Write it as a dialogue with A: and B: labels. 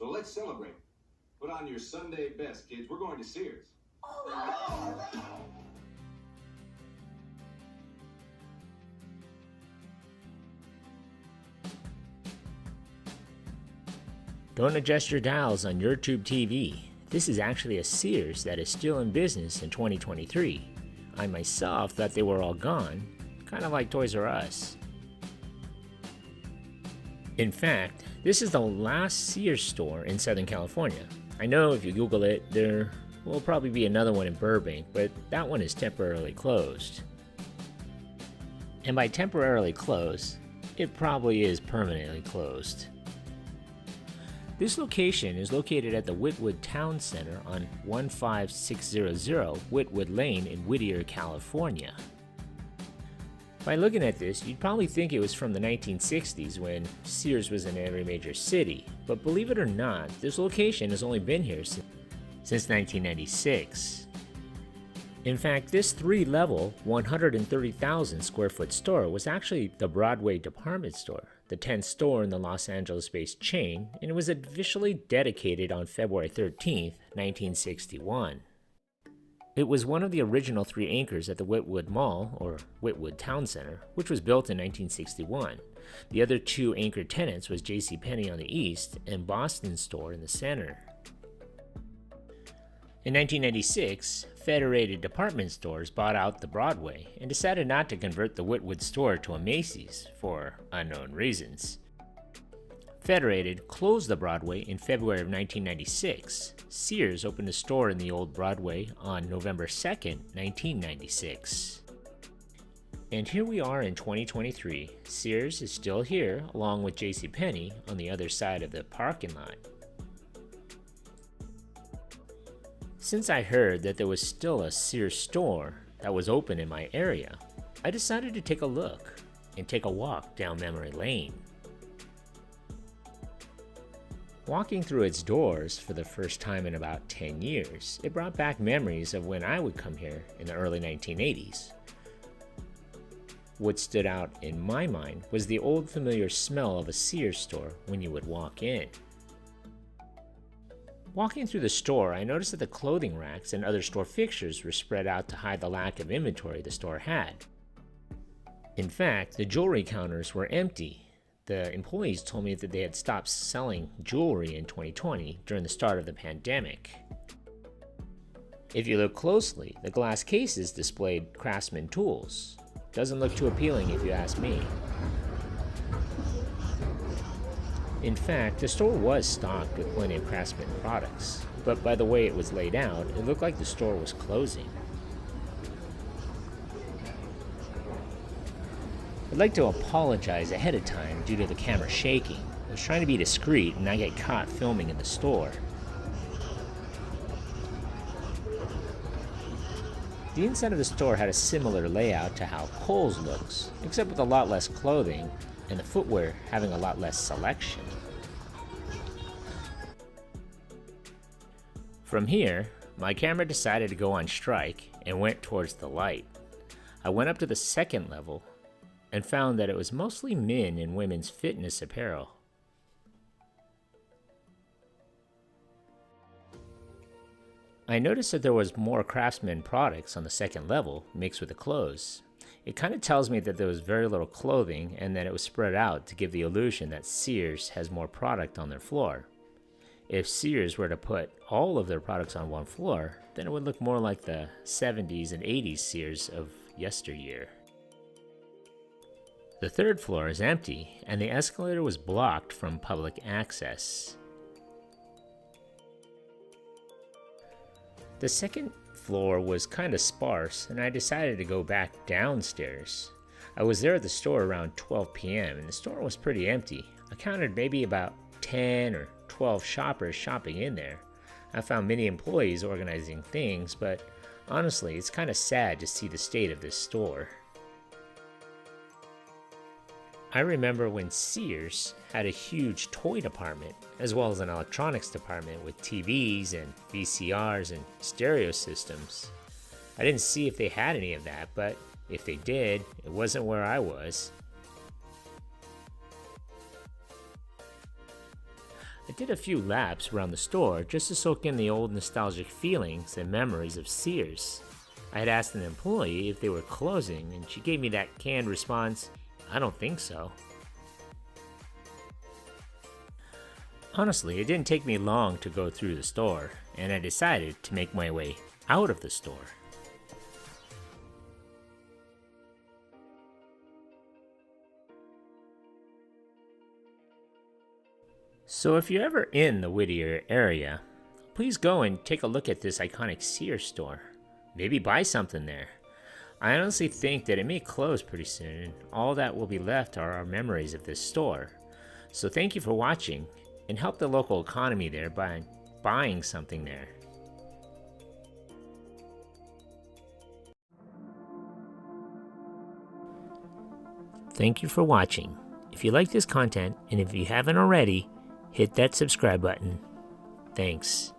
A: So let's celebrate. Put on your Sunday best, kids. We're going to Sears.
B: Don't adjust your dials on your tube TV. This is actually a Sears that is still in business in 2023. I myself thought they were all gone, kind of like Toys R Us. In fact, this is the last Sears store in Southern California. I know if you Google it, there will probably be another one in Burbank, but that one is temporarily closed. And by temporarily closed, it probably is permanently closed. This location is located at the Whitwood Town Center on 15600 Whitwood Lane in Whittier, California. By looking at this, you'd probably think it was from the 1960s when Sears was in every major city, but believe it or not, this location has only been here since 1996. In fact, this 3-level, 130,000 square foot store was actually the Broadway department store, the 10th store in the Los Angeles-based chain, and it was officially dedicated on February 13, 1961. It was one of the original 3 anchors at the Whitwood Mall, or Whitwood Town Center, which was built in 1961. The other 2 anchor tenants was JCPenney on the east and Boston Store in the center. In 1996, Federated Department Stores bought out the Broadway and decided not to convert the Whitwood store to a Macy's for unknown reasons. Federated closed the Broadway in February of 1996. Sears opened a store in the old Broadway on November 2, 1996. And here we are in 2023. Sears is still here along with JCPenney on the other side of the parking lot. Since I heard that there was still a Sears store that was open in my area, I decided to take a look and take a walk down memory lane. Walking through its doors for the first time in about 10 years, it brought back memories of when I would come here in the early 1980s. What stood out in my mind was the old familiar smell of a Sears store when you would walk in. Walking through the store, I noticed that the clothing racks and other store fixtures were spread out to hide the lack of inventory the store had. In fact, the jewelry counters were empty. The employees told me that they had stopped selling jewelry in 2020 during the start of the pandemic. If you look closely, the glass cases displayed Craftsman tools. Doesn't look too appealing if you ask me. In fact, the store was stocked with plenty of Craftsman products, but by the way it was laid out, it looked like the store was closing. I'd like to apologize ahead of time due to the camera shaking. I was trying to be discreet and not get caught filming in the store. The inside of the store had a similar layout to how Kohl's looks, except with a lot less clothing and the footwear having a lot less selection. From here, my camera decided to go on strike and went towards the light. I went up to the 2nd level and found that it was mostly men and women's fitness apparel. I noticed that there was more Craftsman products on the 2nd level mixed with the clothes. It kind of tells me that there was very little clothing and that it was spread out to give the illusion that Sears has more product on their floor. If Sears were to put all of their products on one floor, then it would look more like the 70s and 80s Sears of yesteryear. The 3rd floor is empty, and the escalator was blocked from public access. The 2nd floor was kind of sparse, and I decided to go back downstairs. I was there at the store around 12 p.m. and the store was pretty empty. I counted maybe about 10 or 12 shoppers shopping in there. I found many employees organizing things, but honestly, it's kind of sad to see the state of this store. I remember when Sears had a huge toy department, as well as an electronics department with TVs and VCRs and stereo systems. I didn't see if they had any of that, but if they did, it wasn't where I was. I did a few laps around the store just to soak in the old nostalgic feelings and memories of Sears. I had asked an employee if they were closing, and she gave me that canned response, "I don't think so." Honestly, it didn't take me long to go through the store, and I decided to make my way out of the store. So if you're ever in the Whittier area, please go and take a look at this iconic Sears store. Maybe buy something there. I honestly think that it may close pretty soon, and all that will be left are our memories of this store. So thank you for watching, and help the local economy there by buying something there. Thank you for watching. If you like this content, and if you haven't already, hit that subscribe button. Thanks.